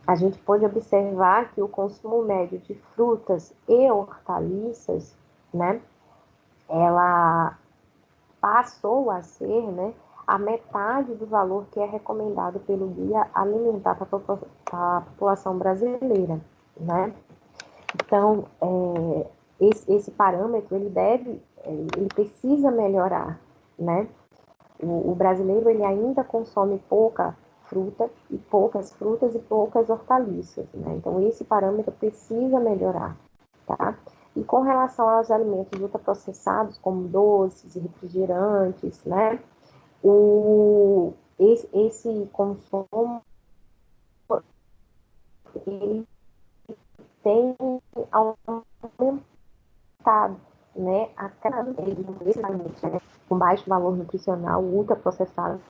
A gente pode observar que o consumo médio de frutas e hortaliças, né, ela passou a ser, né, a metade do valor que é recomendado pelo Guia Alimentar para a população brasileira, né? Então, esse parâmetro, ele precisa melhorar, né? O brasileiro, ele ainda consome poucas frutas e poucas hortaliças, né? Então, esse parâmetro precisa melhorar, tá? E com relação aos alimentos ultraprocessados, como doces e refrigerantes, né, esse consumo ele tem aumentado, né, a cada vez esses alimentos, né, com baixo valor nutricional, ultraprocessados,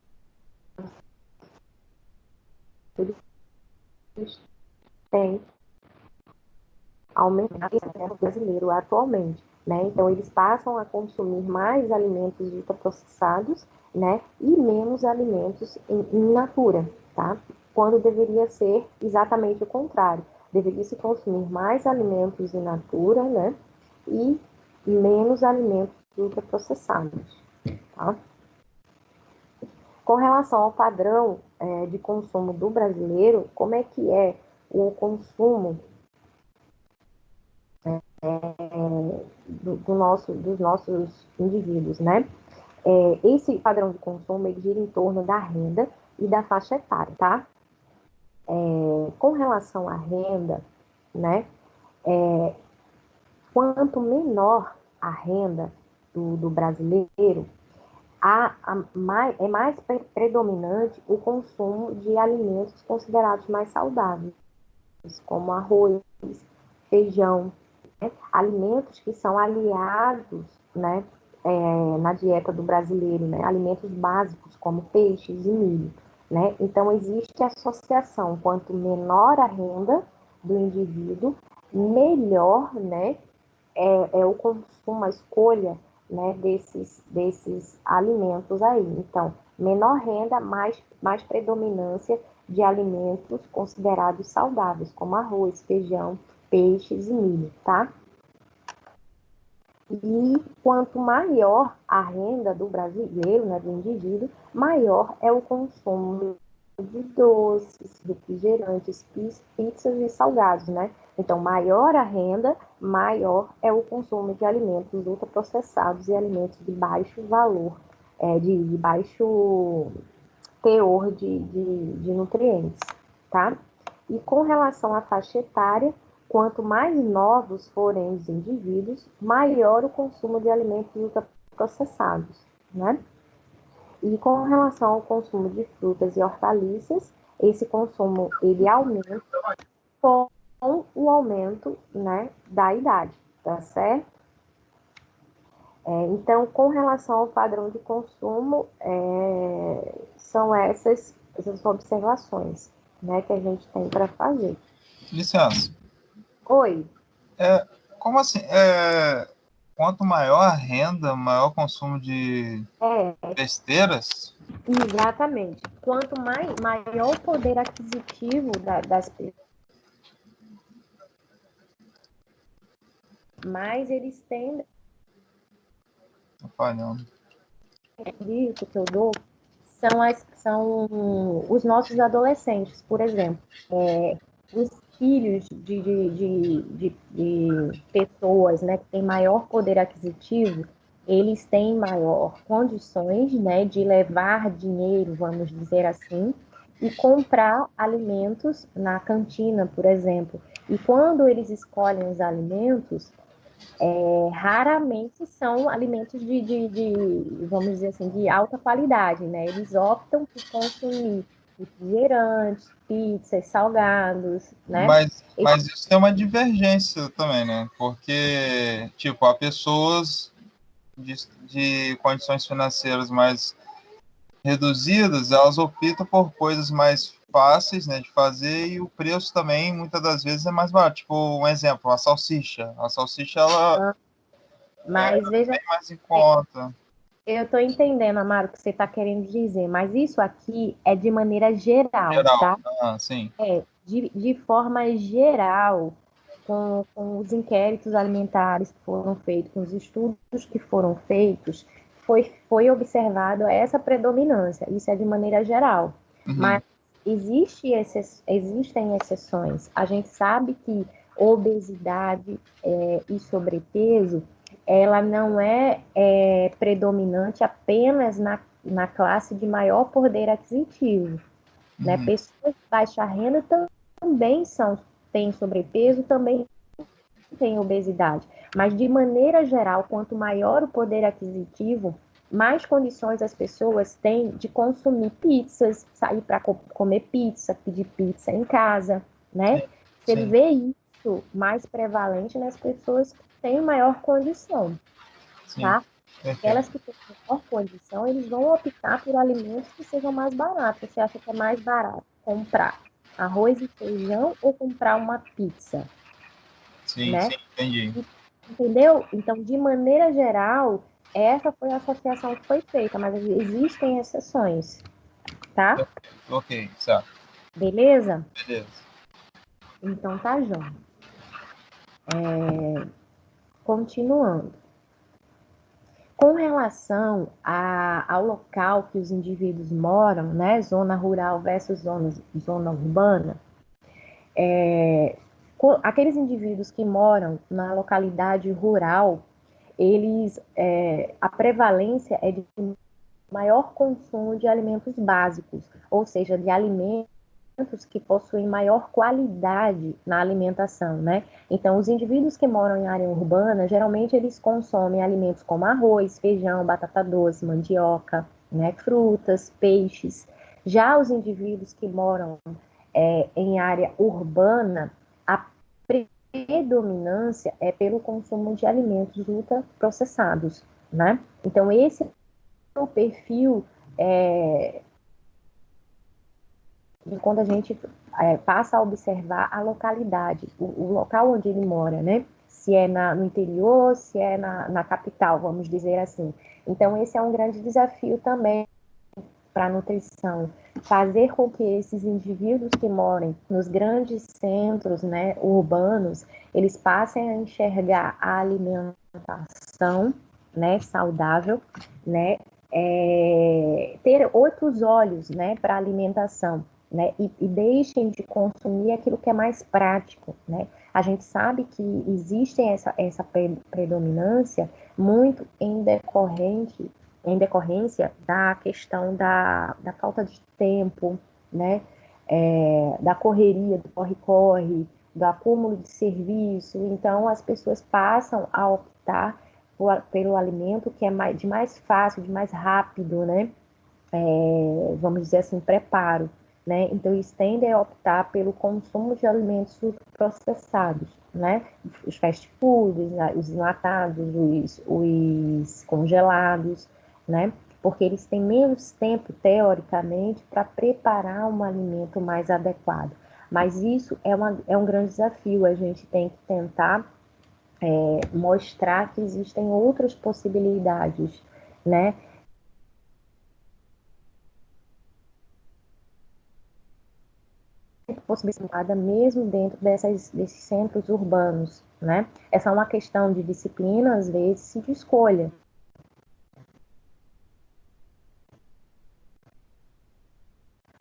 eles têm aumentado no brasileiro atualmente, né? Então eles passam a consumir mais alimentos ultraprocessados, né, e menos alimentos in natura, tá? Quando deveria ser exatamente o contrário. Deveria se consumir mais alimentos in natura, né, e menos alimentos ultraprocessados, tá? Com relação ao padrão de consumo do brasileiro, como é que é o consumo dos nossos indivíduos, né? Esse padrão de consumo ele gira em torno da renda e da faixa etária, tá? Com relação à renda, né? Quanto menor a renda do brasileiro, é mais predominante o consumo de alimentos considerados mais saudáveis, como arroz, feijão, né? Alimentos que são aliados, né, na dieta do brasileiro, né? Alimentos básicos como peixes e milho, né? Então existe associação, quanto menor a renda do indivíduo, melhor, né, é o consumo, a escolha, né, desses alimentos aí. Então, menor renda, mais predominância de alimentos considerados saudáveis, como arroz, feijão, peixes e milho, tá? E quanto maior a renda do brasileiro, né, do indivíduo, maior é o consumo de doces, refrigerantes, pizzas e salgados, né? Então, maior a renda, maior é o consumo de alimentos ultraprocessados e alimentos de baixo valor, de baixo teor de nutrientes, tá? E com relação à faixa etária, quanto mais novos forem os indivíduos, maior o consumo de alimentos ultraprocessados, né? E com relação ao consumo de frutas e hortaliças, esse consumo ele aumenta com o aumento, né, da idade, tá certo? Então, com relação ao padrão de consumo, são essas observações, né, que a gente tem para fazer. Licença. Oi. Como assim? Quanto maior a renda, maior consumo de besteiras? Exatamente. Quanto maior o poder aquisitivo das pessoas, mais eles tendem. Tô falhando. Isso que eu dou são os nossos adolescentes, por exemplo. Os filhos de pessoas, né, que têm maior poder aquisitivo, eles têm maior condições, né, de levar dinheiro, vamos dizer assim, e comprar alimentos na cantina, por exemplo. E quando eles escolhem os alimentos, raramente são alimentos vamos dizer assim, de alta qualidade, né? Eles optam por consumir refrigerantes, pizzas, salgados, né? Mas isso tem uma divergência também, né? Porque, tipo, há pessoas de condições financeiras mais reduzidas, elas optam por coisas mais fáceis, né, de fazer, e o preço também, muitas das vezes, é mais barato. Tipo, um exemplo, a salsicha. A salsicha, ela Mas veja, bem mais em conta. eu estou entendendo, Amaro, o que você está querendo dizer, mas isso aqui é de maneira geral, tá? Sim. De forma geral, com os inquéritos alimentares que foram feitos, com os estudos que foram feitos, foi observado essa predominância. Isso é de maneira geral. Uhum. Mas existem exceções. A gente sabe que obesidade e sobrepeso, ela não é predominante apenas na classe de maior poder aquisitivo. Né? Pessoas de baixa renda também têm sobrepeso, também têm obesidade. Mas, de maneira geral, quanto maior o poder aquisitivo, mais condições as pessoas têm de consumir pizzas, sair para comer pizza, pedir pizza em casa, né? Você vê isso mais prevalente nas pessoas que têm maior condição, tá? Aquelas que têm maior condição, eles vão optar por alimentos que sejam mais baratos. Você acha que é mais barato comprar arroz e feijão ou comprar uma pizza? Sim, né? sim, entendi. Entendeu? Então, de maneira geral, essa foi a associação que foi feita, mas existem exceções, tá? Ok, certo. Beleza? Beleza. Então, tá, João. Continuando. Com relação ao local que os indivíduos moram, né? Zona rural versus zona urbana, aqueles indivíduos que moram na localidade rural, a prevalência é de maior consumo de alimentos básicos, ou seja, de alimentos que possuem maior qualidade na alimentação, né? Então, os indivíduos que moram em área urbana, geralmente eles consomem alimentos como arroz, feijão, batata doce, mandioca, né? Frutas, peixes. Já os indivíduos que moram em área urbana, a predominância é pelo consumo de alimentos ultraprocessados, né? Então, esse é o perfil de quando a gente passa a observar a localidade, o local onde ele mora, né? Se é no interior, se é na capital, vamos dizer assim. Então, esse é um grande desafio também para a nutrição, fazer com que esses indivíduos que moram nos grandes centros, né, urbanos, eles passem a enxergar a alimentação, né, saudável, né, ter outros olhos, né, para a alimentação, né, e deixem de consumir aquilo que é mais prático, né. A gente sabe que existe essa predominância muito em decorrência da questão da falta de tempo, né, da correria, do corre-corre, do acúmulo de serviço. Então, as pessoas passam a optar pelo alimento que é de mais fácil, de mais rápido, né, vamos dizer assim, preparo, né? Então, eles tendem a optar pelo consumo de alimentos processados, né? Os fast foods, os enlatados, os congelados, né? Porque eles têm menos tempo, teoricamente, para preparar um alimento mais adequado. Mas isso é um grande desafio, a gente tem que tentar mostrar que existem outras possibilidades, né? Possibilitada mesmo dentro desses centros urbanos, né? Essa é uma questão de disciplina, às vezes, e de escolha.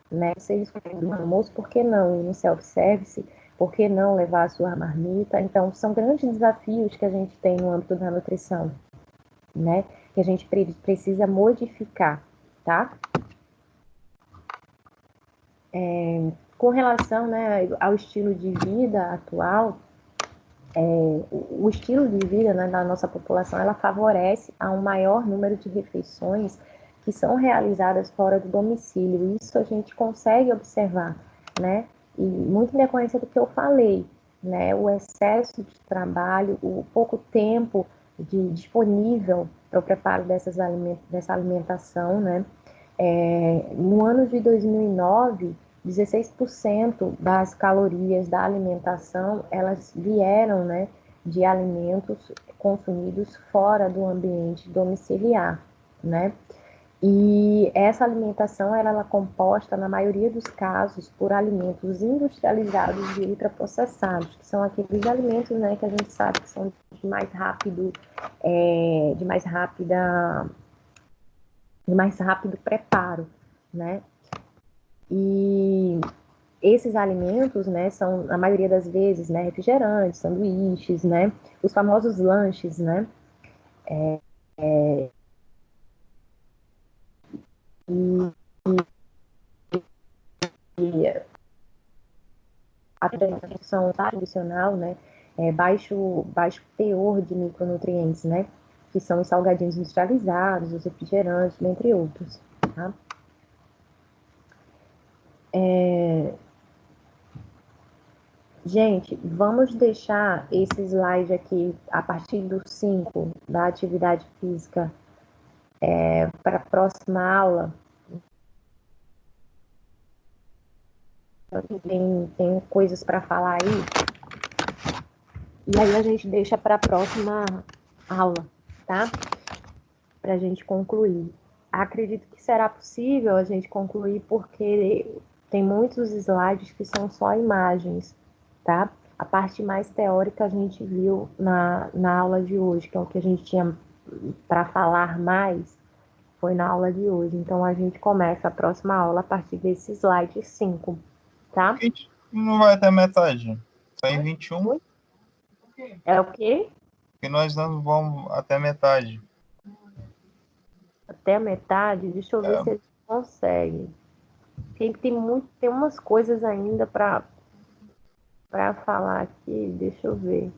Né? Se eles forem no almoço, por que não ir no self-service? Por que não levar a sua marmita? Então, são grandes desafios que a gente tem no âmbito da nutrição, né? Que a gente precisa modificar, tá? Com relação, né, ao estilo de vida atual, o estilo de vida, né, da nossa população, ela favorece a um maior número de refeições que são realizadas fora do domicílio. Isso a gente consegue observar, né? E muito em decorrência do que eu falei, né? O excesso de trabalho, o pouco tempo disponível para o preparo dessa alimentação, né? No ano de 2009, 16% das calorias da alimentação, elas vieram, né, de alimentos consumidos fora do ambiente domiciliar, né? E essa alimentação ela é composta, na maioria dos casos, por alimentos industrializados e ultraprocessados, que são aqueles alimentos, né, que a gente sabe que são de mais rápido preparo, né? E esses alimentos, né, são, na maioria das vezes, né, refrigerantes, sanduíches, né, os famosos lanches, né, e a alimentação tradicional, né, baixo teor de micronutrientes, né? Que são os salgadinhos industrializados, os refrigerantes, dentre outros, tá? Gente, vamos deixar esse slide aqui, a partir do 5, da atividade física, para a próxima aula. Tem coisas para falar aí. E aí a gente deixa para a próxima aula, tá? Para a gente concluir. Acredito que será possível a gente concluir porque tem muitos slides que são só imagens, tá? A parte mais teórica a gente viu na aula de hoje, que é o que a gente tinha para falar mais, foi na aula de hoje. Então a gente começa a próxima aula a partir desse slide 5, tá? A gente não vai até metade. Só em 21. É o quê? E nós não vamos até metade. Até a metade? Deixa eu ver se eles conseguem. Tem umas coisas ainda para falar aqui, deixa eu ver.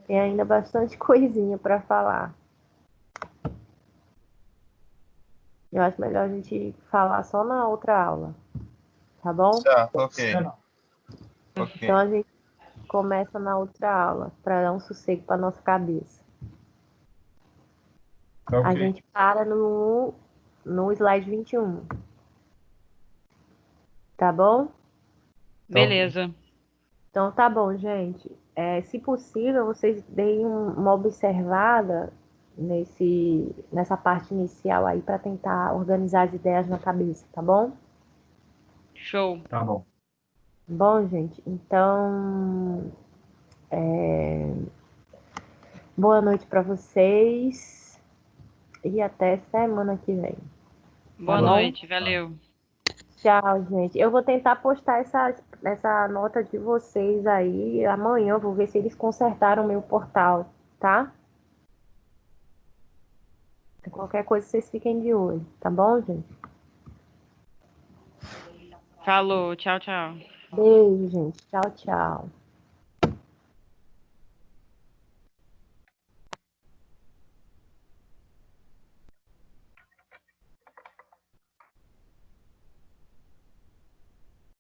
Tem ainda bastante coisinha para falar. Eu acho melhor a gente falar só na outra aula, tá bom? Certo, ok. Então a gente começa na outra aula, para dar um sossego para nossa cabeça. Ok. A gente para no slide 21. Tá bom? Beleza. Então tá bom, gente. Se possível, vocês deem uma observada nessa parte inicial aí para tentar organizar as ideias na cabeça, tá bom? Show. Tá bom. Bom, gente, então boa noite para vocês e até semana que vem. Boa bom? noite, valeu. Tchau, gente. Eu vou tentar postar essa nota de vocês aí amanhã. Eu vou ver se eles consertaram o meu portal, tá? Qualquer coisa vocês fiquem de olho, tá bom, gente? Falou, tchau, tchau. Beijo, gente. Tchau, tchau.